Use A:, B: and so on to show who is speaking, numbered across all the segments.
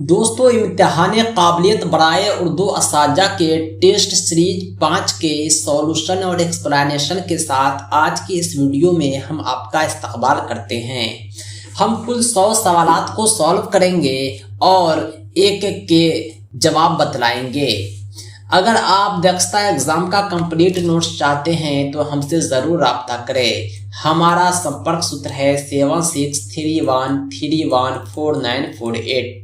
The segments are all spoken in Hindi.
A: दोस्तों, इम्तिहान काबिलियत बराए उर्दू असातिज़ा के टेस्ट सीरीज 5 के सॉल्यूशन और एक्सप्लेनेशन के साथ आज की इस वीडियो में हम आपका इस्तकबाल करते हैं। हम कुल 100 सवालात को सॉल्व करेंगे और एक एक के जवाब बतलाएंगे। अगर आप दक्षता एग्ज़ाम का कंप्लीट नोट्स चाहते हैं तो हमसे ज़रूर रब्ता करें। हमारा संपर्क सूत्र है 7631314948।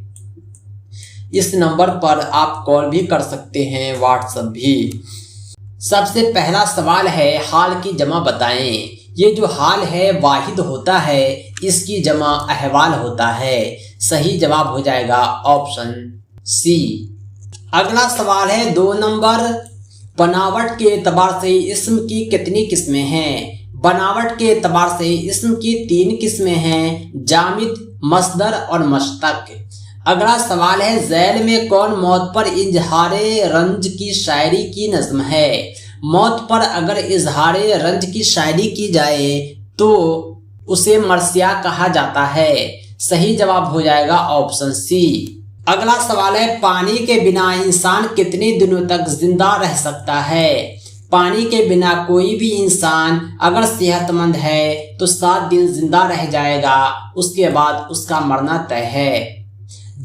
A: इस नंबर पर आप कॉल भी कर सकते हैं, व्हाट्सएप भी। सबसे पहला सवाल है, हाल की जमा बताएं। ये जो हाल है वाहिद होता है, इसकी जमा अहवाल होता है। सही जवाब हो जाएगा ऑप्शन सी। अगला सवाल है 2 नंबर, बनावट के एतबार से इस्म की कितनी किस्में हैं? बनावट के एतबार से इस्म की 3 किस्में हैं, जामिद, मस्दर और मश्तक। अगला सवाल है, झैल में कौन मौत पर इजहारे रंज की शायरी की नज़्म है? मौत पर अगर इजहारे रंज की शायरी की जाए तो उसे मरसिया कहा जाता है। सही जवाब हो जाएगा ऑप्शन सी। अगला सवाल है, पानी के बिना इंसान कितने दिनों तक जिंदा रह सकता है? पानी के बिना कोई भी इंसान अगर सेहतमंद है तो 7 दिन जिंदा रह जाएगा, उसके बाद उसका मरना तय है।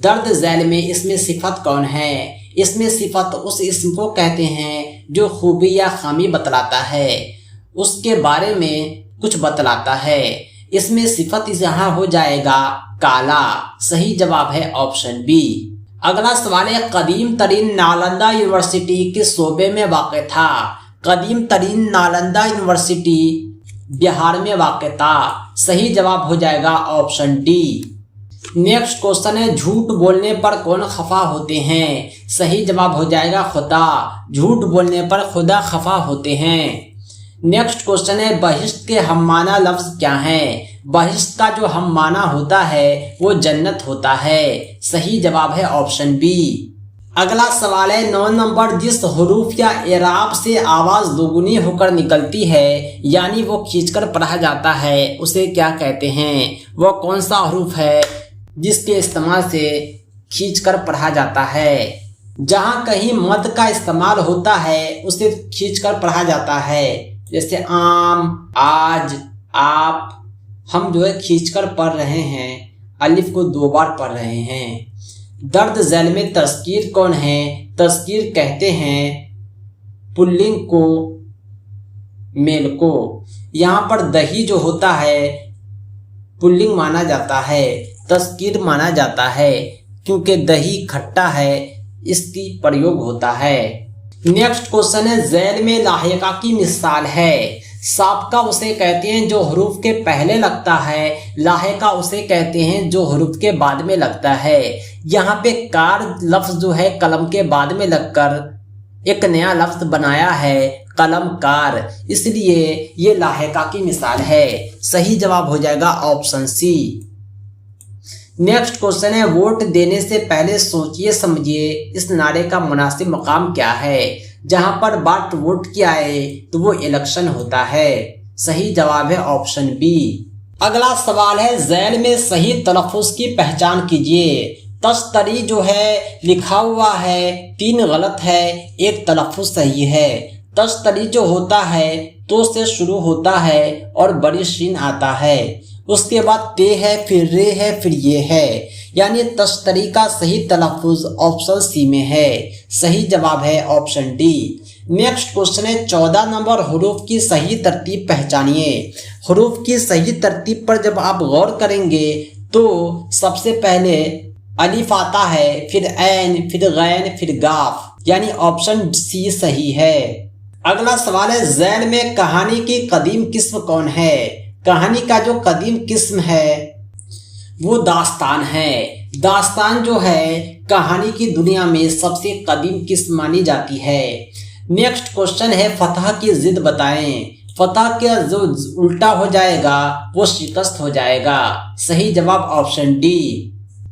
A: दर्द झैल में इसमें सिफत कौन है? इसमें सिफत उस इस्म को कहते हैं जो खूबी या खामी बतलाता है, उसके बारे में कुछ बतलाता है। इसमें सिफत यहाँ हो जाएगा काला। सही जवाब है ऑप्शन बी। अगला सवाल है, कदीम तरीन नालंदा यूनिवर्सिटी किस सूबे में वाक़ था? कदीम तरीन नालंदा यूनिवर्सिटी बिहार में वाक़ था। सही जवाब हो जाएगा ऑप्शन डी। नेक्स्ट क्वेश्चन है, झूठ बोलने पर कौन खफा होते हैं? सही जवाब हो जाएगा खुदा। झूठ बोलने पर खुदा खफा होते हैं। नेक्स्ट क्वेश्चन है, बहिश्त के हममाना लफ्ज क्या है? बहिश्त का जो हममाना होता है वो जन्नत होता है। सही जवाब है ऑप्शन बी। अगला सवाल है 9 नंबर, जिस हुरूफ या एराब से आवाज दोगुनी होकर निकलती है यानी वो खींचकर पढ़ा जाता है, उसे क्या कहते हैं? वो कौन सा हुरूफ है जिसके इस्तेमाल से खींचकर पढ़ा जाता है? जहाँ कहीं मद का इस्तेमाल होता है उसे खींचकर पढ़ा जाता है, जैसे आम, आज, आप। हम जो है खींचकर पढ़ रहे हैं, अलिफ को 2 बार पढ़ रहे हैं। दर्द झैल में तज़कीर कौन है? तज़कीर कहते हैं पुल्लिंग को, मेल को। यहाँ पर दही जो होता है पुल्लिंग माना जाता है, तज़कीर माना जाता है, क्योंकि दही खट्टा है, इसकी प्रयोग होता है। नेक्स्ट क्वेश्चन है, झैल में लाहिका की मिसाल है। साबका उसे कहते हैं जो हरूफ के पहले लगता है, लाहिका उसे कहते हैं जो हरूफ के बाद में लगता है। यहाँ पे कार लफ्ज जो है कलम के बाद में लगकर एक नया लफ्ज बनाया है, कलम कार, इसलिए ये लाहिका की मिसाल है। सही जवाब हो जाएगा ऑप्शन सी। नेक्स्ट क्वेश्चन है, वोट देने से पहले सोचिए समझिए इस नारे का मुनासिब मकाम क्या है? जहां पर बात वोट की आए तो वो इलेक्शन होता है। सही जवाब है ऑप्शन बी। अगला सवाल है, झैल में सही तलफ़ुज़ की पहचान कीजिए। तश्तरी जो है लिखा हुआ है 3 गलत है, 1 तलफ़ुज़ सही है। तश्तरी जो होता है तो से शुरू होता है और बड़ी शीन आता है, उसके बाद ते है, फिर रे है, फिर ये है, यानी तश्तरी का सही तलफ़ुज़ ऑप्शन सी में है। सही जवाब है ऑप्शन डी। नेक्स्ट क्वेश्चन है 14 नंबर, हुरूफ की सही तरतीब पहचानिए। हुरूफ की सही तरतीब पर जब आप गौर करेंगे तो सबसे पहले अलिफ आता है, फिर ऐन, फिर गैन, फिर गाफ, यानी ऑप्शन सी सही है। अगला सवाल है, झैल में कहानी की कदीम किस्म कौन है? कहानी का जो कदीम किस्म है वो दास्तान है। दास्तान जो है कहानी की दुनिया में सबसे कदीम किस्म मानी जाती है। नेक्स्ट क्वेश्चन है, फतह की जिद बताएं। फतह का जो उल्टा हो जाएगा वो शिकस्त हो जाएगा। सही जवाब ऑप्शन डी।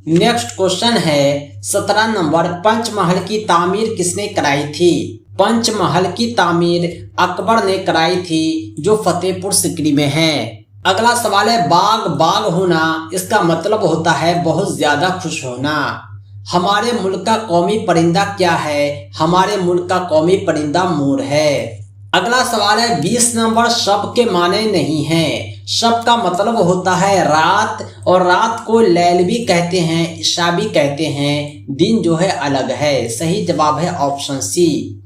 A: नेक्स्ट क्वेश्चन है 17 नंबर, पंचमहल की तामीर किसने कराई थी? पंचमहल की तामीर अकबर ने कराई थी, जो फतेहपुर सिकरी में है। अगला सवाल है, बाग बाग होना इसका मतलब होता है बहुत ज्यादा खुश होना। हमारे मुल्क का कौमी परिंदा क्या है? हमारे मुल्क का कौमी परिंदा मोर है। अगला सवाल है 20 नंबर। शब के माने नहीं है। शब का मतलब होता है रात, और रात को लैल भी कहते हैं, ईशा भी कहते हैं। दिन जो है अलग है। सही जवाब है ऑप्शन सी।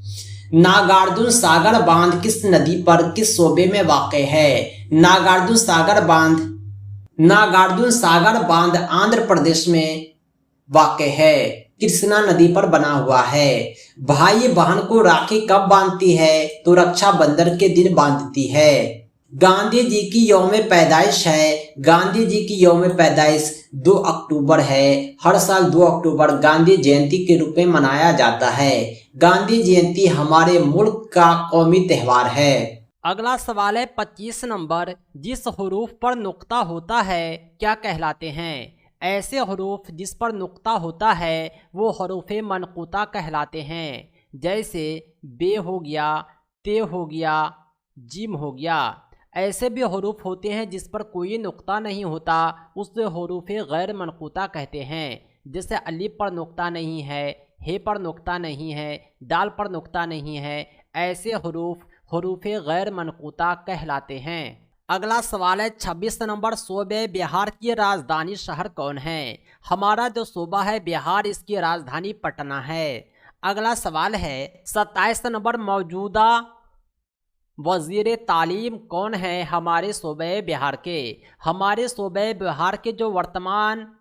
A: नागार्जुन सागर बांध किस नदी पर किस सूबे में वाक़ है? नागार्जुन सागर बांध आंध्र प्रदेश में वाक़ है। कृष्णा नदी पर बना हुआ है। भाई बहन को राखी कब बांधती है? तो रक्षाबंधन के दिन बांधती है। गांधी जी की यौम पैदाइश है। गांधी जी की यौम पैदाइश 2 अक्टूबर है। हर साल 2 अक्टूबर गांधी जयंती के रूप में मनाया जाता है। गांधी जयंती हमारे मुल्क का कौमी त्योहार है। अगला सवाल है 25 नंबर। जिस हुरूफ पर नुक्ता होता है क्या कहलाते हैं? ऐसे हरूफ जिस पर नुक्ता होता है वो हरूफ मनक़ूता कहलाते हैं। जैसे बे हो गया, ते हो गया, जिम हो गया। ऐसे भी हरूफ होते हैं जिस पर कोई नुक्ता नहीं होता, उसे हरूफ गैर मनक़ूता कहते हैं। जैसे अलिफ पर नुक्ता नहीं है, हे पर नुक्ता नहीं है, दाल पर नुक्ता नहीं है। ऐसे हरूफ गैर मनक़ूता कहलाते हैं। अगला सवाल है 26 नंबर। सूबे बिहार की राजधानी शहर कौन है? हमारा जो सूबा है बिहार, इसकी राजधानी पटना है। अगला सवाल है 27 नंबर। मौजूदा वजीर तालीम कौन है हमारे सूबे बिहार के? हमारे सूबे बिहार के जो वर्तमान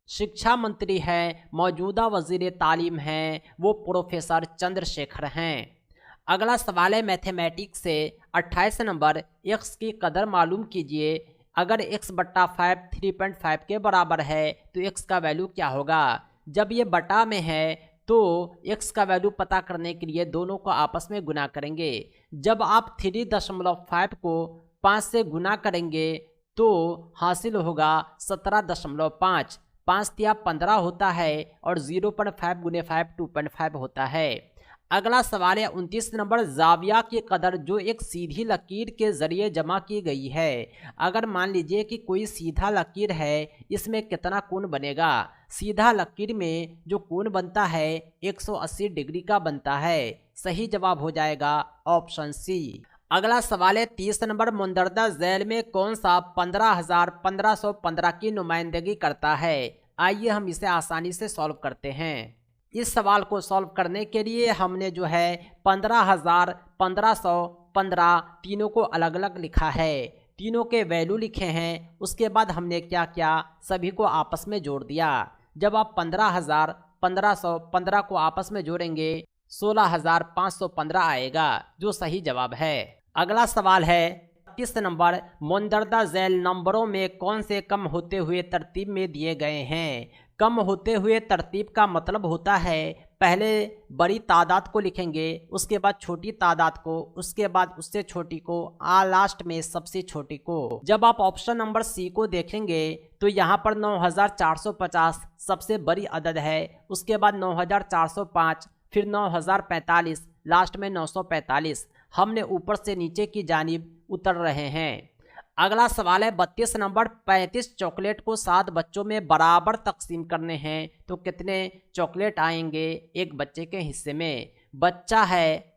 A: शिक्षा मंत्री हैं, मौजूदा वजीर तालीम हैं, वो प्रोफेसर चंद्रशेखर हैं। अगला सवाल है मैथमेटिक्स से 28 नंबर। x की कदर मालूम कीजिए। अगर x बट्टा 5 3.5 के बराबर है तो x का वैल्यू क्या होगा? जब ये बटा में है तो x का वैल्यू पता करने के लिए दोनों को आपस में गुना करेंगे। जब आप 3.5 को 5 से गुना करेंगे तो हासिल होगा 17.5। 5 तिया 15 होता है और 0.5 गुने 5 2.5 होता है। अगला सवाल है 29 नंबर। जाविया की कदर जो एक सीधी लकीर के जरिए जमा की गई है। अगर मान लीजिए कि कोई सीधा लकीर है, इसमें कितना कोण बनेगा? सीधा लकीर में जो कोण बनता है 180 डिग्री का बनता है। सही जवाब हो जाएगा ऑप्शन सी। अगला सवाल है 30 नंबर। मुंदरजा झैल में कौन सा 15,1515 की नुमाइंदगी करता है? आइए हम इसे आसानी से सॉल्व करते हैं। इस सवाल को सॉल्व करने के लिए हमने जो है 15,000, 1515 तीनों को अलग अलग लिखा है। तीनों के वैल्यू लिखे हैं। उसके बाद हमने क्या किया, सभी को आपस में जोड़ दिया। जब आप 15,000, 1515 को आपस में जोड़ेंगे 16,515 आएगा, जो सही जवाब है। अगला सवाल है 30 नंबर। मुंदरजा झैल नंबरों में कौन से कम होते हुए तरतीब में दिए गए हैं? कम होते हुए तरतीब का मतलब होता है पहले बड़ी तादाद को लिखेंगे, उसके बाद छोटी तादाद को, उसके बाद उससे छोटी को, लास्ट में सबसे छोटी को। जब आप ऑप्शन नंबर सी को देखेंगे तो यहाँ पर 9,450 सबसे बड़ी अदद है। उसके बाद 9,405, फिर 9,045, लास्ट में 945। हमने ऊपर से नीचे की जानिब उतर रहे हैं। अगला सवाल है 32 नंबर। 35 चॉकलेट को 7 बच्चों में बराबर तकसीम करने हैं तो कितने चॉकलेट आएंगे एक बच्चे के हिस्से में? बच्चा है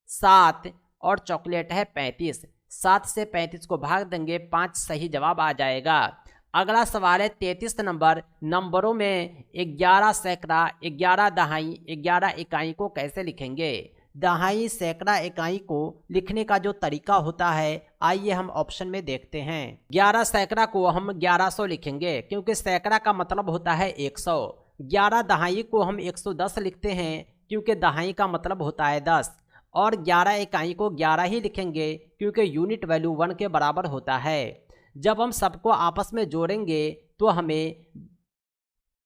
A: 7 और चॉकलेट है 35। 7 से 35 को भाग देंगे 5, सही जवाब आ जाएगा। अगला सवाल है 33 नंबर। नंबरों में 11 सैकड़ा, 11 दहाई, 11 इकाई को कैसे लिखेंगे? दहाई, सैकड़ा, इकाई को लिखने का जो तरीका होता है आइए हम ऑप्शन में देखते हैं। 11 सैकड़ा को हम 1100 लिखेंगे क्योंकि सैकड़ा का मतलब होता है 100। 11 दहाई को हम 110 लिखते हैं क्योंकि दहाई का मतलब होता है 10। और 11 इकाई को 11 ही लिखेंगे क्योंकि यूनिट वैल्यू 1 के बराबर होता है। जब हम सबको आपस में जोड़ेंगे तो हमें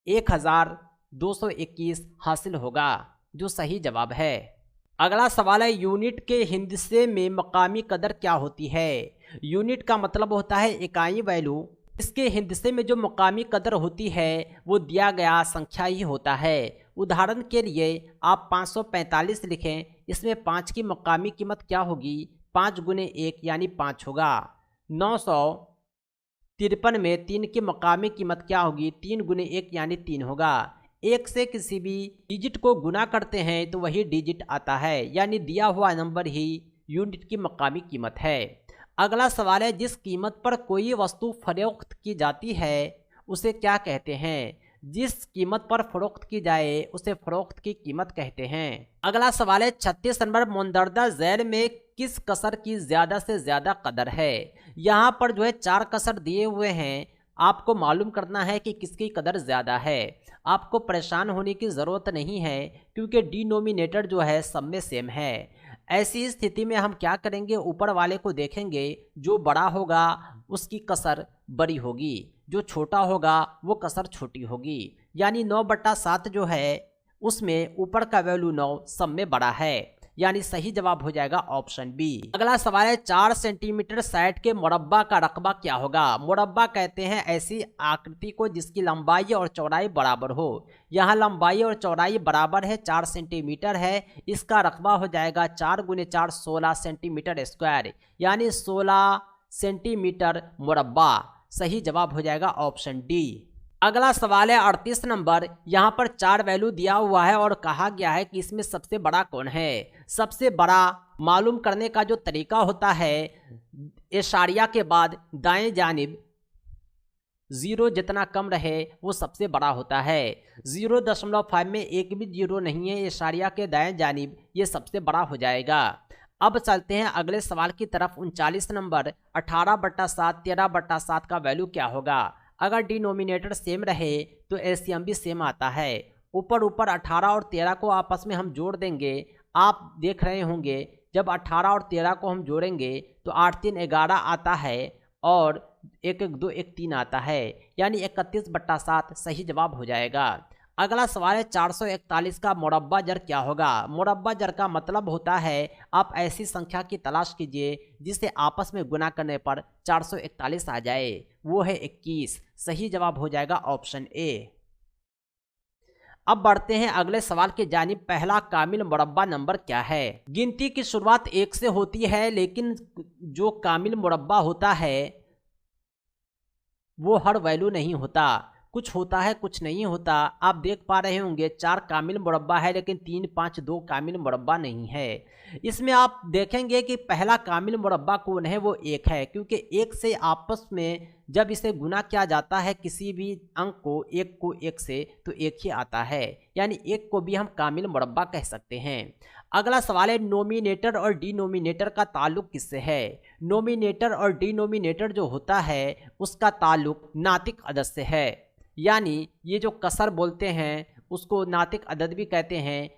A: 1221 हासिल होगा, जो सही जवाब है। अगला सवाल है यूनिट के हिंदसे में मकामी कदर क्या होती है? यूनिट का मतलब होता है इकाई वैल्यू। इसके हिंदसे में जो मकामी कदर होती है वो दिया गया संख्या ही होता है। उदाहरण के लिए आप 545 लिखें, इसमें 5 की मकामी कीमत क्या होगी? 5 गुने 1 यानी 5 होगा। 953 में 3 की मकामी कीमत क्या होगी? 3 गुने 1 यानी 3 होगा।
B: एक से किसी भी डिजिट को गुना करते हैं तो वही डिजिट आता है, यानी दिया हुआ नंबर ही यूनिट की मकामी कीमत है। अगला सवाल है, जिस कीमत पर कोई वस्तु फरोख्त की जाती है उसे क्या कहते हैं? जिस कीमत पर फरोख्त की जाए उसे फरोख्त की कीमत कहते हैं। अगला सवाल है, 36 नंबर, मुंदरजा झैल में किस कसर की ज्यादा से ज्यादा कदर है? यहाँ पर जो है 4 कसर दिए हुए हैं, आपको मालूम करना है कि किसकी कदर ज़्यादा है। आपको परेशान होने की ज़रूरत नहीं है क्योंकि डिनोमिनेटर जो है सब में सेम है। ऐसी स्थिति में हम क्या करेंगे, ऊपर वाले को देखेंगे, जो बड़ा होगा उसकी कसर बड़ी होगी, जो छोटा होगा वो कसर छोटी होगी। यानी 9/7 जो है उसमें ऊपर का वैल्यू 9 सब में बड़ा है, यानी सही जवाब हो जाएगा ऑप्शन बी। अगला सवाल है, 4 सेंटीमीटर साइड के मुरब्बा का रकबा क्या होगा? मुरब्बा कहते हैं ऐसी आकृति को जिसकी लंबाई और चौड़ाई बराबर हो। यहाँ लंबाई और चौड़ाई बराबर है, 4 सेंटीमीटर है, इसका रकबा हो जाएगा 4 × 4 16 सेंटीमीटर स्क्वायर, यानी 16 सेंटीमीटर मुरब्बा। सही जवाब हो जाएगा ऑप्शन डी। अगला सवाल है 38 नंबर, यहाँ पर 4 वैल्यू दिया हुआ है और कहा गया है कि इसमें सबसे बड़ा कौन है। सबसे बड़ा मालूम करने का जो तरीका होता है, इशारिया के बाद दाएं जानिब 0 जितना कम रहे वो सबसे बड़ा होता है। 0.5 में एक भी 0 नहीं है, इशारिया के दाएं जानिब ये सबसे बड़ा हो जाएगा। अब चलते हैं अगले सवाल की तरफ। 39 नंबर, 18/7 13/7 का वैल्यू क्या होगा? अगर डिनोमिनेटर सेम रहे तो एलसीएम भी सेम आता है। ऊपर 18 और 13 को आपस में हम जोड़ देंगे। आप देख रहे होंगे जब 18 और 13 को हम जोड़ेंगे तो 8 3 11 आता है और 1 1 2 1 3 आता है, यानी 31/7 सही जवाब हो जाएगा। अगला सवाल है 441 का मुरब्बा जर क्या होगा? मुरब्बा जर का मतलब होता है आप ऐसी संख्या की तलाश कीजिए जिसे आपस में गुना करने पर 441 आ जाए, वो है 21। सही जवाब हो जाएगा ऑप्शन ए। अब बढ़ते हैं अगले सवाल की जानिब। पहला कामिल मुरब्बा नंबर क्या है? गिनती की शुरुआत 1 से होती है, लेकिन जो कामिल मुरब्बा होता है वो हर वैल्यू नहीं होता, कुछ होता है कुछ नहीं होता। आप देख पा रहे होंगे 4 कामिल मुरब्बा है लेकिन 3 5 2 कामिल मुरब्बा नहीं है। इसमें आप देखेंगे कि पहला कामिल मुरब्बा कौन है, वो 1 है, क्योंकि 1 से आपस में जब इसे गुना किया जाता है किसी भी अंक को 1 से, तो 1 ही आता है, यानी 1 को भी हम कामिल मुरब्बा कह सकते हैं। अगला सवाल है, नोमिनेटर और डिनोमिनेटर का ताल्लुक किससे है? नोमिनेटर और डिनोमिनेटर जो होता है उसका ताल्लुक नातिक अदद से है, यानी ये जो कसर बोलते हैं उसको नातिक अदद भी कहते हैं।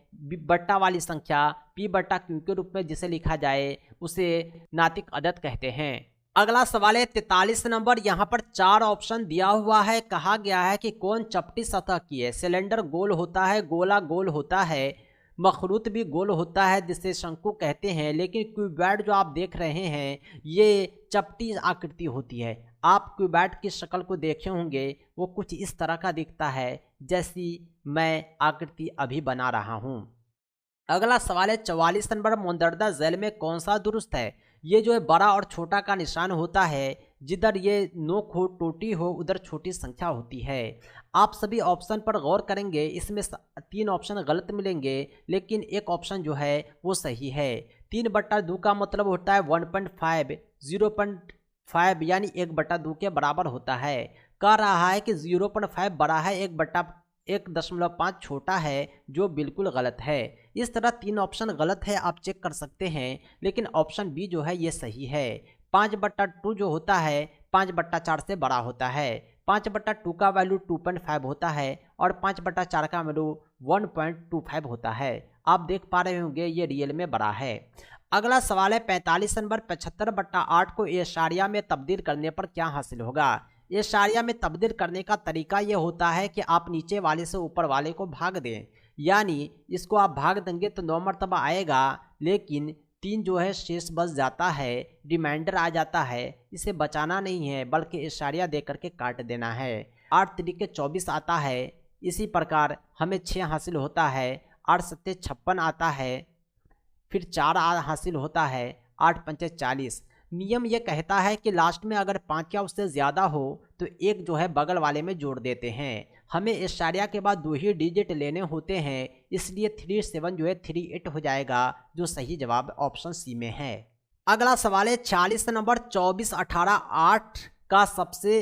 B: बट्टा वाली संख्या p/q के रूप में जिसे लिखा जाए उसे नातिक अदद कहते हैं। अगला सवाल है 43 नंबर, यहाँ पर 4 ऑप्शन दिया हुआ है। कहा गया है कि कौन चपटी सतह की है? सिलेंडर गोल होता है, गोला गोल होता है, मखरूत भी गोल होता है जिसे शंकु कहते हैं, लेकिन क्यूबॉइड जो आप देख रहे हैं ये चपटी आकृति होती है। आप क्यूबॉइड की शक्ल को देखे होंगे, वो कुछ इस तरह का दिखता है जैसी मैं आकृति अभी बना रहा हूँ। अगला सवाल है 44 नंबर, मुंदरजा झैल में कौन सा दुरुस्त है? ये जो है बड़ा और छोटा का निशान होता है, जिधर ये नोक हो टोटी हो उधर छोटी संख्या होती है। आप सभी ऑप्शन पर गौर करेंगे, इसमें 3 ऑप्शन गलत मिलेंगे लेकिन एक ऑप्शन जो है वो सही है। 3/2 का मतलब होता है 1.5, 0.5 यानी 1/2 के बराबर होता है। कह रहा है कि 0.5 बड़ा है, 1.5 छोटा है, जो बिल्कुल गलत है। इस तरह 3 ऑप्शन गलत है, आप चेक कर सकते हैं, लेकिन ऑप्शन बी जो है ये सही है। 5/2 जो होता है 5/4 से बड़ा होता है। 5/2 का वैल्यू 2.5 होता है और 5/4 का वैल्यू 1.25 होता है। आप देख पा रहे होंगे ये रियल में बड़ा है। अगला सवाल है 45 नंबर, 75/8 को एशारिया में तब्दील करने पर क्या हासिल होगा? एशारिया में तब्दील करने का तरीका ये होता है कि आप नीचे वाले से ऊपर वाले को भाग दें, यानी इसको आप भाग देंगे तो 9 मरतबा आएगा, लेकिन 3 जो है शेष बच जाता है, रिमाइंडर आ जाता है। इसे बचाना नहीं है बल्कि इशारिया दे करके काट देना है। 8 3 24 आता है, इसी प्रकार हमें 6 हासिल होता है, 8 7 56 आता है, फिर 4 हासिल होता है, 8 5 40। नियम यह कहता है कि लास्ट में अगर 5 या उससे ज़्यादा हो तो 1 जो है बगल वाले में जोड़ देते हैं। हमें एशारिया के बाद 2 ही डिजिट लेने होते हैं, इसलिए 37 जो है 38 हो जाएगा, जो सही जवाब ऑप्शन सी में है। अगला सवाल है 40 नंबर, 24, 18, 8 का सबसे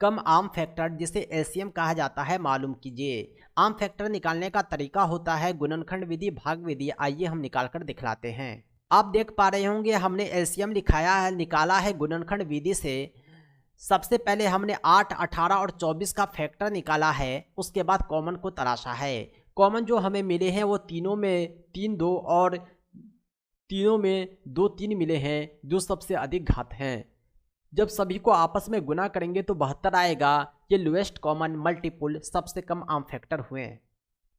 B: कम आर्म फैक्टर जिसे एलसीएम कहा जाता है मालूम कीजिए। आर्म फैक्टर निकालने का तरीका होता है गुणनखंड विधि, भाग विधि। आइए हम निकाल कर दिखलाते हैं। आप देख पा रहे होंगे हमने एलसीएम निकाला है गुणनखंड विधि से। सबसे पहले हमने 8, 18 और 24 का फैक्टर निकाला है, उसके बाद कॉमन को तलाशा है। कॉमन जो हमें मिले हैं वो तीनों में 3, 2 और तीनों में 2, 3 मिले हैं, जो सबसे अधिक घात हैं। जब सभी को आपस में गुना करेंगे तो 72 आएगा। ये लोएस्ट कॉमन मल्टीपुल सबसे कम आर्म फैक्टर हुए।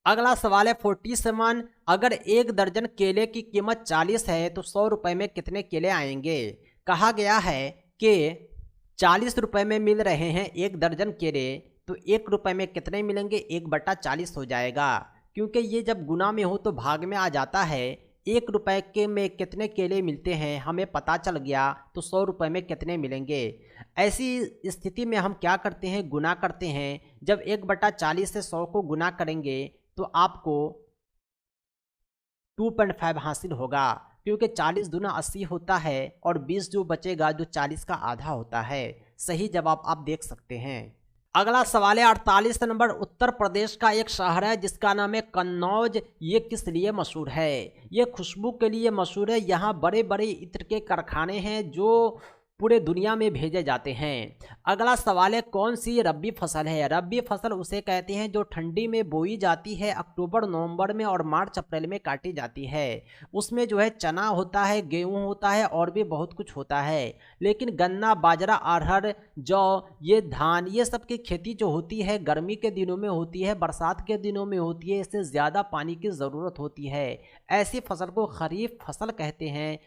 B: अगला सवाल है 47, अगर 1 दर्जन केले की कीमत 40 है तो 100 रुपये में कितने केले आएंगे। कहा गया है कि 40 रुपये में मिल रहे हैं 1 दर्जन केले, तो 1 रुपये में कितने मिलेंगे, 1/40 हो जाएगा। क्योंकि ये जब गुना में हो तो भाग में आ जाता है। 1 रुपये के में कितने केले मिलते हैं हमें पता चल गया, तो 100 रुपये में कितने मिलेंगे। ऐसी स्थिति में हम क्या करते हैं, गुना करते हैं। जब 1/40 से 100 को गुना करेंगे तो आपको 2.5 हासिल होगा, क्योंकि 40 दूना 80 होता है और 20 जो बचेगा जो 40 का आधा होता है। सही जवाब आप देख सकते हैं। अगला सवाल है 48 नंबर, उत्तर प्रदेश का एक शहर है जिसका नाम है कन्नौज। ये किस लिए मशहूर है। ये खुशबू के लिए मशहूर है। यहाँ बड़े बड़े इत्र के कारखाने हैं जो पूरे दुनिया में भेजे जाते हैं। अगला सवाल है कौन सी रबी फसल है। रबी फसल उसे कहते हैं जो ठंडी में बोई जाती है, अक्टूबर नवंबर में और मार्च अप्रैल में काटी जाती है। उसमें जो है चना होता है, गेहूं होता है और भी बहुत कुछ होता है। लेकिन गन्ना, बाजरा, अरहर, जौ, ये धान, ये सब की खेती जो होती है गर्मी के दिनों में होती है, बरसात के दिनों में होती है। इससे ज़्यादा पानी की ज़रूरत होती है। ऐसी फसल को खरीफ फसल कहते हैं,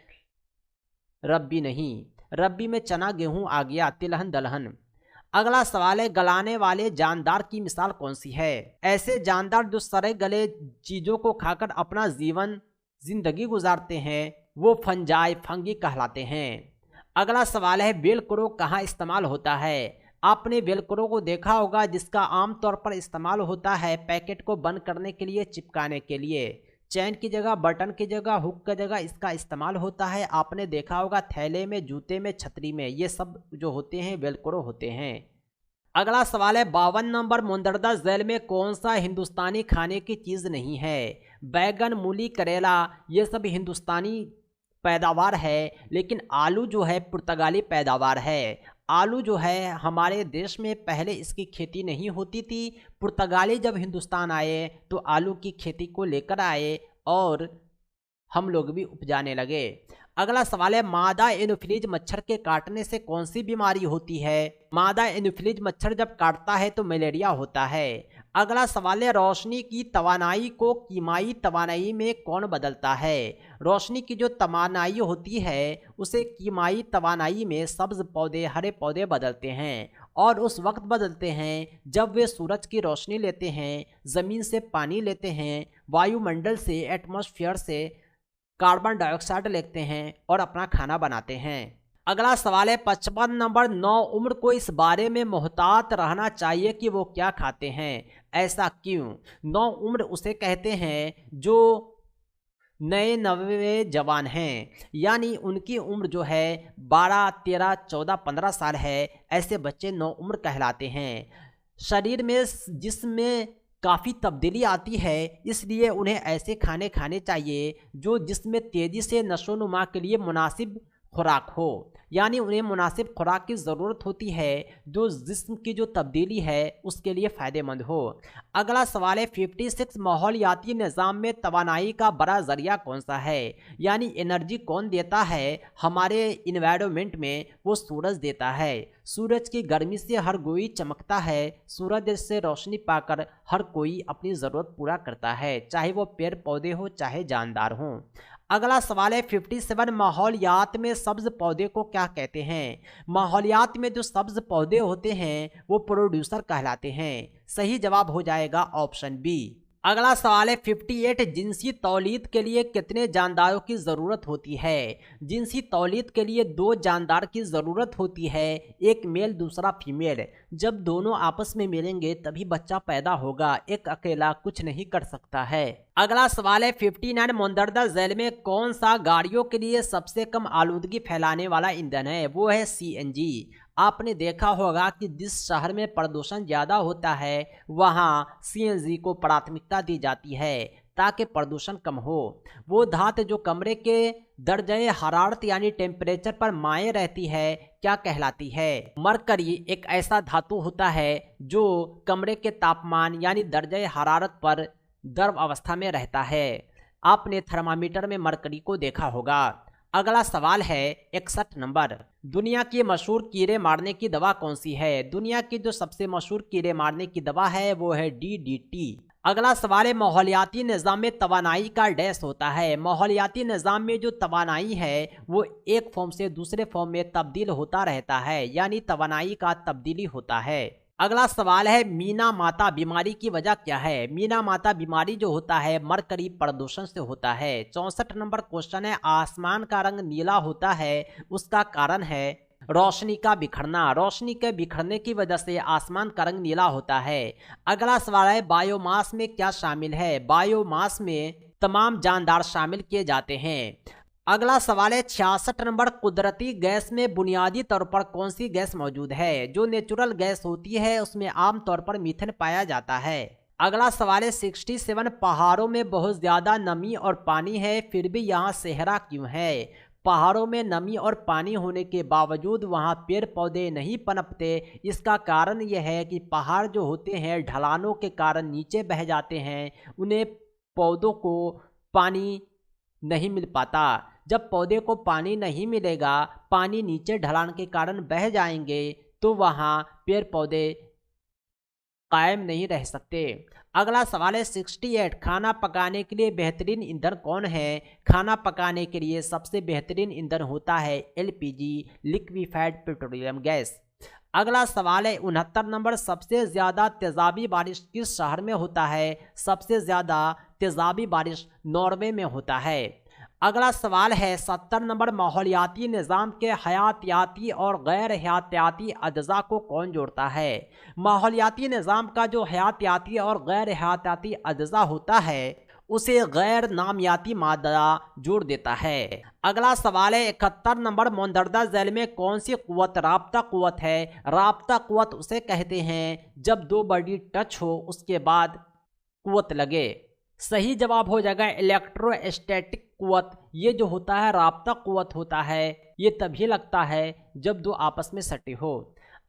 B: रबी नहीं। रबी में चना गेहूं आ गया, तिलहन दलहन। अगला सवाल है गलाने वाले जानदार की मिसाल कौन सी है। ऐसे जानदार जो सड़े गले चीज़ों को खाकर अपना जिंदगी गुजारते हैं वो फंगी कहलाते हैं। अगला सवाल है वेलक्रो कहाँ इस्तेमाल होता है। आपने वेलक्रो को देखा होगा जिसका आमतौर पर इस्तेमाल होता है पैकेट को बंद करने के लिए, चिपकाने के लिए। चैन की जगह, बटन की जगह, हुक की जगह इसका इस्तेमाल होता है। आपने देखा होगा थैले में, जूते में, छतरी में, ये सब जो होते हैं वेलक्रो होते हैं। अगला सवाल है 52 नंबर, मुंदरदा झील में कौन सा हिंदुस्तानी खाने की चीज़ नहीं है। बैगन, मूली, करेला ये सब हिंदुस्तानी पैदावार है, लेकिन आलू जो है पुर्तगाली पैदावार है। आलू जो है हमारे देश में पहले इसकी खेती नहीं होती थी। पुर्तगाली जब हिंदुस्तान आए तो आलू की खेती को लेकर आए और हम लोग भी उपजाने लगे। अगला सवाल है मादा एनोफिलीज मच्छर के काटने से कौन सी बीमारी होती है। मादा एनोफिलीज मच्छर जब काटता है तो मलेरिया होता है। अगला सवाल है रोशनी की तवानाई को कीमाई तवानाई में कौन बदलता है। रोशनी की जो तवानाई होती है उसे कीमाई तवानाई में सब्ज पौधे, हरे पौधे बदलते हैं, और उस वक्त बदलते हैं जब वे सूरज की रोशनी लेते हैं, ज़मीन से पानी लेते हैं, वायुमंडल से, एटमॉस्फेयर से कार्बन डाइऑक्साइड लेते हैं और अपना खाना बनाते हैं। अगला सवाल है 55 नंबर, 9 उम्र को इस बारे में मोहतात रहना चाहिए कि वो क्या खाते हैं, ऐसा क्यों। 9 उम्र उसे कहते हैं जो नए नवे जवान हैं, यानी उनकी उम्र जो है 12, 13, 14, 15 साल है। ऐसे बच्चे 9 उम्र कहलाते हैं। शरीर में जिसमें काफ़ी तब्दीली आती है, इसलिए उन्हें ऐसे खाने खाने चाहिए जो जिसमें तेज़ी से नशोनुमा के लिए मुनासिब खुराक हो, यानी उन्हें मुनासिब खुराक की ज़रूरत होती है जो जिस्म की जो तब्दीली है उसके लिए फ़ायदेमंद हो। अगला सवाल है 56, माहौलियाती निज़ाम में तवानाई का बड़ा ज़रिया कौन सा है, यानी एनर्जी कौन देता है हमारे इन्वायरमेंट में, वो सूरज देता है। सूरज की गर्मी से हर कोई चमकता है, सूरज से रोशनी पाकर हर कोई अपनी ज़रूरत पूरा करता है, चाहे वो पेड़ पौधे हो चाहे जानदार हों। अगला सवाल है 57, माहौलियात में सब्ज पौधे को क्या कहते हैं। माहौलियात में जो सब्ज पौधे होते हैं वो प्रोड्यूसर कहलाते हैं। सही जवाब हो जाएगा ऑप्शन बी। अगला सवाल है 58 जिनसी तौलीद के लिए कितने जानदारों की ज़रूरत होती है। जिनसी तौलीद के लिए 2 जानदार की ज़रूरत होती है, एक मेल दूसरा फीमेल। जब दोनों आपस में मिलेंगे तभी बच्चा पैदा होगा, एक अकेला कुछ नहीं कर सकता है। अगला सवाल है 59 मंदरदा झील में कौन सा गाड़ियों के लिए सबसे कम आलूदगी फैलाने वाला ईंधन है। वो है CNG। आपने देखा होगा कि जिस शहर में प्रदूषण ज़्यादा होता है वहाँ CNG को प्राथमिकता दी जाती है ताकि प्रदूषण कम हो। वो धातु जो कमरे के दर्जे हरारत यानी टेम्परेचर पर माये रहती है क्या कहलाती है। मरकरी एक ऐसा धातु होता है जो कमरे के तापमान यानी दर्जे हरारत पर द्रव अवस्था में रहता है। आपने थर्मामीटर में मरकरी को देखा होगा। अगला सवाल है 61 नंबर, दुनिया की मशहूर कीड़े मारने की दवा कौन सी है। दुनिया की जो सबसे मशहूर कीड़े मारने की दवा है वो है DDT। अगला सवाल है माहौलियाती निज़ाम में तवानाई का डैश होता है। माहौलियाती निज़ाम में जो तवानाई है वो एक फॉर्म से दूसरे फॉर्म में तब्दील होता रहता है, यानी तवानाई का तब्दीली होता है। अगला सवाल है मीना माता बीमारी की वजह क्या है। मीना माता बीमारी जो होता है मरकरी प्रदूषण से होता है। 64 नंबर क्वेश्चन है आसमान का रंग नीला होता है, उसका कारण है रोशनी का बिखरना। रोशनी के बिखरने की वजह से आसमान का रंग नीला होता है। अगला सवाल है बायोमास में क्या शामिल है। बायोमास में तमाम जानदार शामिल किए जाते हैं। अगला सवाल है 66 नंबर, कुदरती गैस में बुनियादी तौर पर कौन सी गैस मौजूद है। जो नेचुरल गैस होती है उसमें आमतौर पर मीथेन पाया जाता है। अगला सवाल है 67, पहाड़ों में बहुत ज़्यादा नमी और पानी है फिर भी यहाँ सहरा क्यों है। पहाड़ों में नमी और पानी होने के बावजूद वहाँ पेड़ पौधे नहीं पनपते। इसका कारण यह है कि पहाड़ जो होते हैं ढलानों के कारण नीचे बह जाते हैं, उन्हें पौधों को पानी नहीं मिल पाता। जब पौधे को पानी नहीं मिलेगा, पानी नीचे ढलान के कारण बह जाएंगे तो वहाँ पेड़ पौधे कायम नहीं रह सकते। अगला सवाल है 68, खाना पकाने के लिए बेहतरीन ईंधन कौन है। खाना पकाने के लिए सबसे बेहतरीन ईंधन होता है LPG, लिक्विफाइड पेट्रोलियम गैस। अगला सवाल है 69 नंबर, सबसे ज़्यादा तेज़ाबी बारिश किस शहर में होता है। सबसे ज़्यादा तेज़ाबी बारिश नॉर्वे में होता है। अगला सवाल है 70 नंबर, माहौलियाती निज़ाम के हयातियाती और गैर हयातियाती अज्जा को कौन जोड़ता है। माहौलियाती निज़ाम का जो हयातियाती और गैर हयातियाती अज्जा होता है उसे गैर नामियाती मादा जोड़ देता है। अगला सवाल है 71 नंबर, मंदरदा झील में कौन सी कुव्वत राब्ता कुव्वत है। राब्ता कुव्वत उसे कहते हैं जब 2 बॉडी टच हो उसके बाद कुव्वत लगे। सही जवाब हो जाएगा इलेक्ट्रोस्टैटिक कुव्वत। ये जो होता है राब्ता कुव्वत होता है, ये तभी लगता है जब 2 आपस में सटे हो।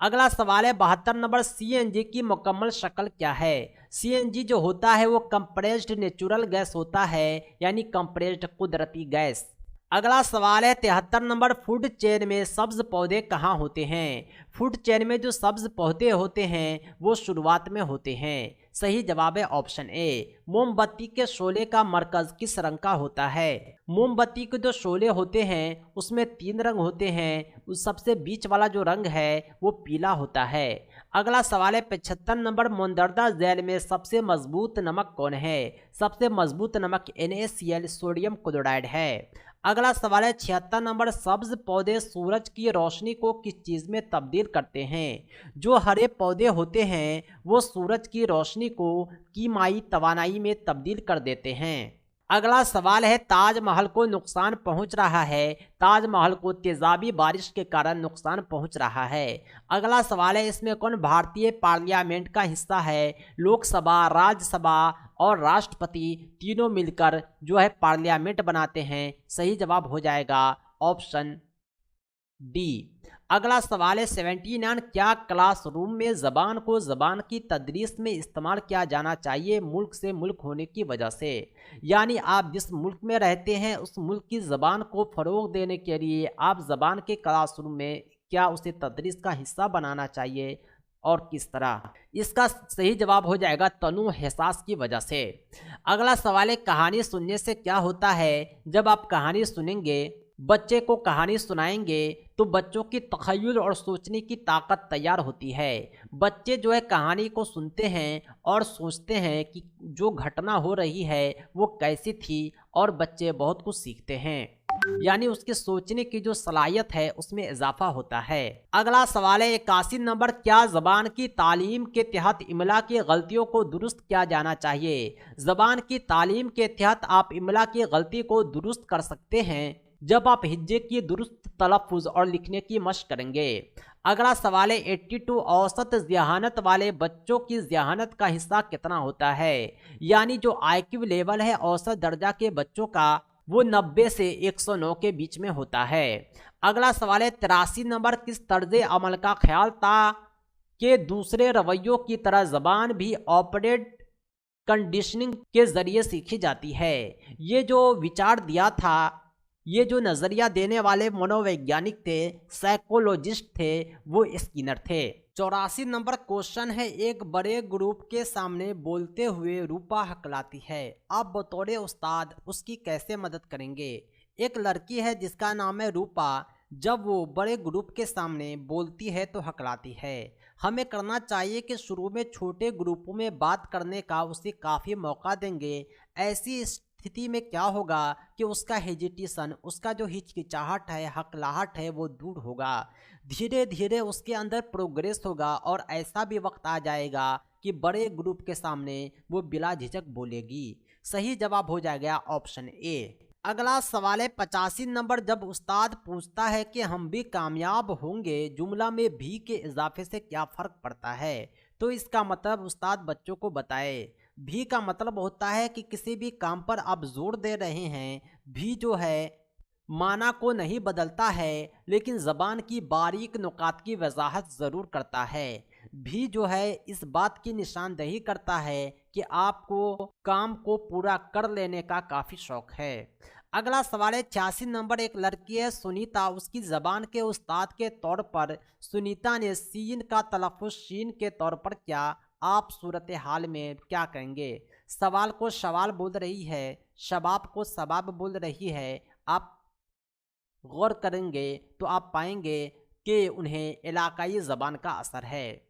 B: अगला सवाल है 72 नंबर, CNG की मुकम्मल शक्ल क्या है। CNG जो होता है वो कंप्रेस्ड नेचुरल गैस होता है, यानी कंप्रेस्ड कुदरती गैस। अगला सवाल है 73 नंबर, फूड चेन में सब्ज पौधे कहाँ होते हैं। फूड चेन में जो सब्ज पौधे होते हैं वो शुरुआत में होते हैं। सही जवाब है ऑप्शन ए। मोमबत्ती के शोले का मरकज किस रंग का होता है। मोमबत्ती के जो शोले होते हैं उसमें 3 रंग होते हैं, उस सबसे बीच वाला जो रंग है वो पीला होता है। अगला सवाल है 75 नंबर, मंदरदा झील में सबसे मजबूत नमक कौन है। सबसे मजबूत नमक NaCl सोडियम क्लोराइड है। अगला सवाल है 76 नंबर, सब्ज पौधे सूरज की रोशनी को किस चीज़ में तब्दील करते हैं। जो हरे पौधे होते हैं वो सूरज की रोशनी को कीमाई तवानाई में तब्दील कर देते हैं। अगला सवाल है ताजमहल को नुकसान पहुंच रहा है। ताजमहल को तेजाबी बारिश के कारण नुकसान पहुंच रहा है। अगला सवाल है इसमें कौन भारतीय पार्लियामेंट का हिस्सा है। लोकसभा, राज्यसभा और राष्ट्रपति तीनों मिलकर जो है पार्लियामेंट बनाते हैं। सही जवाब हो जाएगा ऑप्शन डी। अगला सवाल है 79, क्या क्लासरूम में ज़बान को ज़बान की तदरीस में इस्तेमाल किया जाना चाहिए मुल्क से मुल्क होने की वजह से। यानी आप जिस मुल्क में रहते हैं उस मुल्क की ज़बान को फ़रोग़ देने के लिए आप ज़बान के क्लासरूम में क्या उसे तदरीस का हिस्सा बनाना चाहिए और किस तरह। इसका सही जवाब हो जाएगा तनु एहसास की वजह से। अगला सवाल है कहानी सुनने से क्या होता है। जब आप कहानी सुनेंगे, बच्चे को कहानी सुनाएंगे तो बच्चों की तख़य्युल और सोचने की ताकत तैयार होती है। बच्चे जो है कहानी को सुनते हैं और सोचते हैं कि जो घटना हो रही है वो कैसी थी, और बच्चे बहुत कुछ सीखते हैं, यानी उसके सोचने की जो सलाहियत है उसमें इजाफा होता है। अगला सवाल है 81 नंबर, क्या ज़बान की तालीम के तहत इमला की गलतियों को दुरुस्त किया जाना चाहिए? ज़बान की तालीम के तहत आप इमला की गलती को दुरुस्त कर सकते हैं जब आप हिज्जे की दुरुस्त तलफ़ुज़ और लिखने की मशक करेंगे। अगला सवाल है 82, औसत ज़हानत वाले बच्चों की ज़हानत का हिस्सा कितना होता है? यानी जो IQ लेवल है औसत दर्जा के बच्चों का वो 90 से 109 के बीच में होता है। अगला सवाल है 83 नंबर, किस तर्ज अमल का ख्याल था कि दूसरे रवैयों की तरह ज़बान भी ऑपरेट कंडीशनिंग के ज़रिए सीखी जाती है? ये जो विचार दिया था, ये जो नज़रिया देने वाले मनोवैज्ञानिक थे, साइकोलॉजिस्ट थे, वो स्किनर थे। 84 नंबर क्वेश्चन है, एक बड़े ग्रुप के सामने बोलते हुए रूपा हकलाती है, आप बतौर उस्ताद उसकी कैसे मदद करेंगे? एक लड़की है जिसका नाम है रूपा, जब वो बड़े ग्रुप के सामने बोलती है तो हकलाती है। हमें करना चाहिए कि शुरू में छोटे ग्रुपों में बात करने का उसे काफ़ी मौका देंगे। ऐसी स्थिति में क्या होगा कि उसका हेजिटेशन, उसका जो हिचकिचाहट है, हकलाहट है, वो दूर होगा। धीरे धीरे उसके अंदर प्रोग्रेस होगा और ऐसा भी वक्त आ जाएगा कि बड़े ग्रुप के सामने वो बिला झिझक बोलेगी। सही जवाब हो जाएगा ऑप्शन ए। अगला सवाल है 85 नंबर, जब उस्ताद पूछता है कि हम भी कामयाब होंगे, जुमला में भी के इजाफे से क्या फ़र्क पड़ता है? तो इसका मतलब उस्ताद बच्चों को बताए। भी का मतलब होता है कि किसी भी काम पर आप जोर दे रहे हैं। भी जो है माना को नहीं बदलता है, लेकिन ज़बान की बारीक नुकात की वजाहत ज़रूर करता है। भी जो है इस बात की निशानदही करता है कि आपको काम को पूरा कर लेने का काफ़ी शौक है। अगला सवाल है 86 नंबर, एक लड़की है सुनीता, उसकी ज़बान के उस्ताद के तौर पर सुनीता ने सीन का तलफ़ुज़ शीन के तौर पर किया, आप सूरत हाल में क्या कहेंगे? सवाल को सवाल बोल रही है, शबाब को सबाब बोल रही है। आप गौर करेंगे तो आप पाएंगे कि उन्हें इलाकाई ज़बान का असर है।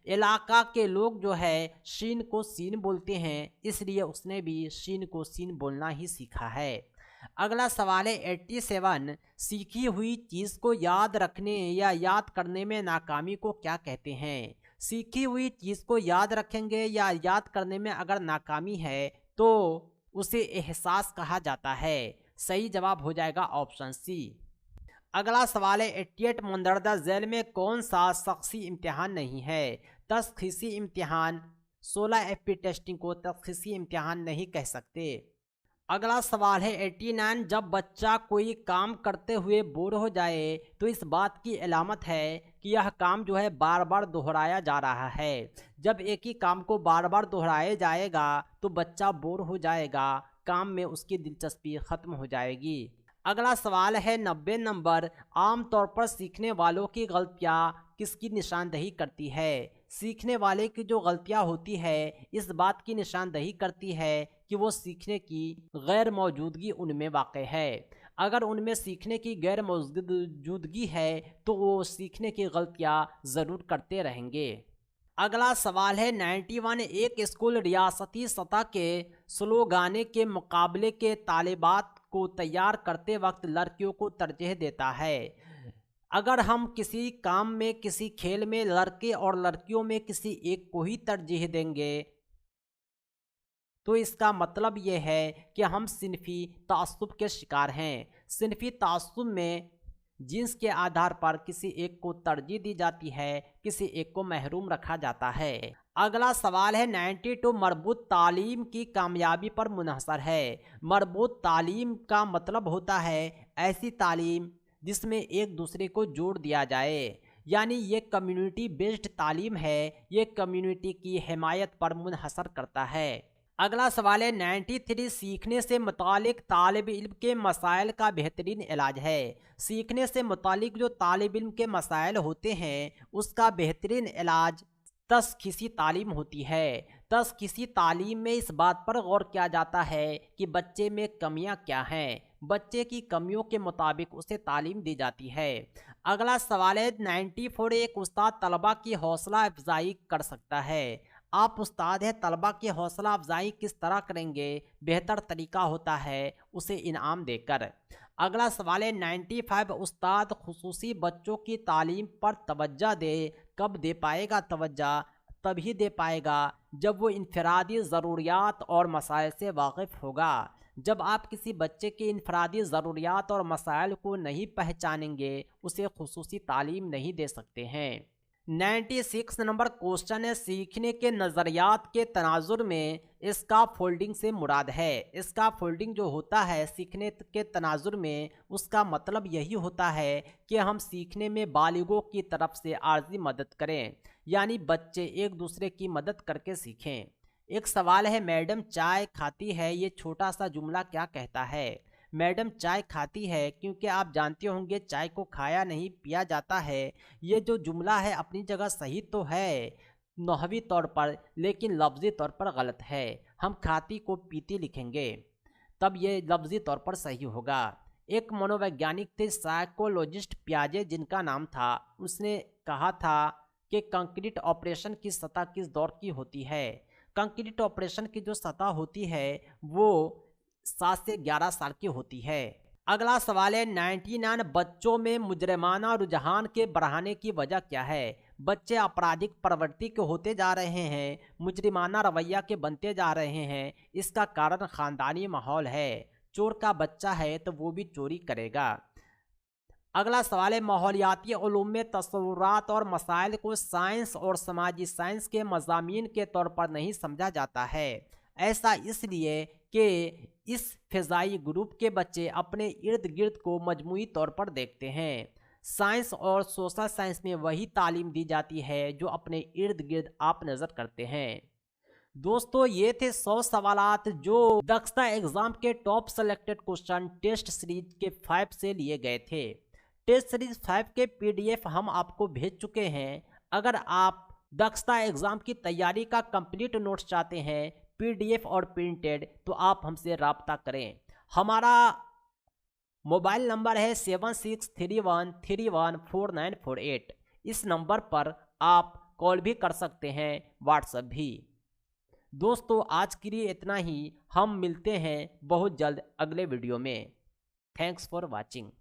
B: इलाका के लोग जो है शीन को सीन बोलते हैं, इसलिए उसने भी शीन को सीन बोलना ही सीखा है। अगला सवाल है 87, सीखी हुई चीज़ को याद रखने या याद करने में नाकामी को क्या कहते हैं? सीखी हुई चीज़ को याद रखेंगे या याद करने में अगर नाकामी है तो उसे एहसास कहा जाता है। सही जवाब हो जाएगा ऑप्शन सी। अगला सवाल है 88, मंदरदा झैल में कौन सा शख्सी इम्तिहान नहीं है? तशख़ीसी इम्तिहान। 16 FP टेस्टिंग को तशख़ीसी इम्तिहान नहीं कह सकते। अगला सवाल है 89, जब बच्चा कोई काम करते हुए बोर हो जाए तो इस बात की अलामत है कि यह काम जो है बार बार दोहराया जा रहा है। जब एक ही काम को बार बार दोहराया जाएगा तो बच्चा बोर हो जाएगा, काम में उसकी दिलचस्पी ख़त्म हो जाएगी। अगला सवाल है 90 नंबर, आमतौर पर सीखने वालों की गलतियाँ किसकी निशानदही करती है? सीखने वाले की जो गलतियाँ होती है इस बात की निशानदही करती है कि वो सीखने की गैर मौजूदगी उनमें वाक़ है। अगर उनमें सीखने की गैर मौजूदगी है तो वो सीखने की गलतियाँ ज़रूर करते रहेंगे। अगला सवाल है 91, एक स्कूल रियासती सतह के स्लोगाने के मुकाबले के तालिबात को तैयार करते वक्त लड़कियों को तरजीह देता है। अगर हम किसी काम में, किसी खेल में लड़के और लड़कियों में किसी एक को ही तरजीह देंगे तो इसका मतलब ये है कि हम सिनफी तासुब के शिकार हैं। सिनफी तासुब में जिन्स के आधार पर किसी एक को तरजीह दी जाती है, किसी एक को महरूम रखा जाता है। अगला सवाल है 92, मरबूत तालीम की कामयाबी पर मुनहसर है। मरबूत तालीम का मतलब होता है ऐसी तालीम जिसमें एक दूसरे को जोड़ दिया जाए, यानी ये कम्युनिटी बेस्ड तालीम है, ये कम्युनिटी की हिमायत पर मुनहसर करता है। अगला सवाल है 93, सीखने से मुतालिक तालिब इल्म के मसाइल का बेहतरीन इलाज है। सीखने से मुतालिक जो तालिब इल्म के मसाइल होते हैं उसका बेहतरीन इलाज तशख़ीसी तालीम होती है। तशख़ीसी तालीम में इस बात पर गौर किया जाता है कि बच्चे में कमियां क्या हैं, बच्चे की कमियों के मुताबिक उसे तालीम दी जाती है। अगला सवाल है 94 एक उस्ताद तलबा की हौसला अफजाई कर सकता है। आप उस्ताद हैं, तलबा की हौसला अफजाई किस तरह करेंगे? बेहतर तरीका होता है उसे इनाम देकर। अगला सवाल है 95 उस्ताद खुसूसी बच्चों की तालीम पर तवज्जो दे। कब दे पाएगा तवज्जो? तभी दे पाएगा जब वो इनफरादी ज़रूरियात और मसाइल से वाकिफ़ होगा। जब आप किसी बच्चे की इनफरादी ज़रूरियात और मसाइल को नहीं पहचानेंगे, उसे खुसूसी तालीम नहीं दे सकते हैं। 96 नंबर क्वेश्चन है, सीखने के नज़रियात के तनाजुर में इसका फोल्डिंग से मुराद है। इसका फोल्डिंग जो होता है सीखने के तनाजुर में, उसका मतलब यही होता है कि हम सीखने में बालिगों की तरफ से आर्जी मदद करें, यानी बच्चे एक दूसरे की मदद करके सीखें। एक सवाल है, मैडम चाय खाती है, ये छोटा सा जुमला क्या कहता है? मैडम चाय खाती है, क्योंकि आप जानते होंगे चाय को खाया नहीं पिया जाता है। ये जो जुमला है अपनी जगह सही तो है नहवी तौर पर, लेकिन लफ्ज़ी तौर पर गलत है। हम खाती को पीती लिखेंगे, तब ये लफ्ज़ी तौर पर सही होगा। एक मनोवैज्ञानिक थे साइकोलॉजिस्ट पियाजे जिनका नाम था, उसने कहा था कि कंक्रीट ऑपरेशन की सतह किस दौर की होती है? कंक्रीट ऑपरेशन की जो सतह होती है वो 7 से 11 साल की होती है। अगला सवाल है 99 बच्चों में मुजरिमाना रुझान के बढ़ाने की वजह क्या है? बच्चे आपराधिक प्रवृत्ति के होते जा रहे हैं, मुजरिमाना रवैया के बनते जा रहे हैं। इसका कारण ख़ानदानी माहौल है। चोर का बच्चा है तो वो भी चोरी करेगा। अगला सवाल है, माहौलियाती उलूम में तस्वुरात और मसाइल को साइंस और समाजी साइंस के मज़ामीन के तौर पर नहीं समझा जाता है। ऐसा इसलिए कि इस फ़िज़ाई ग्रुप के बच्चे अपने इर्द गिर्द को मजमूई तौर पर देखते हैं। साइंस और सोशल साइंस में वही तालीम दी जाती है जो अपने इर्द गिर्द आप नज़र करते हैं। दोस्तों, ये थे 100 सवालात जो दक्षता एग्ज़ाम के top selected question test series के 5 से लिए गए थे। टेस्ट सीरीज 5 के PDF हम आपको भेज चुके हैं। अगर आप दक्षता एग्ज़ाम की तैयारी का कंप्लीट नोट्स चाहते हैं PDF और प्रिंटेड, तो आप हमसे रब्ता करें। हमारा मोबाइल नंबर है 7631314948। इस नंबर पर आप कॉल भी कर सकते हैं, व्हाट्सएप भी। दोस्तों, आज के लिए इतना ही। हम मिलते हैं बहुत जल्द अगले वीडियो में। Thanks for watching.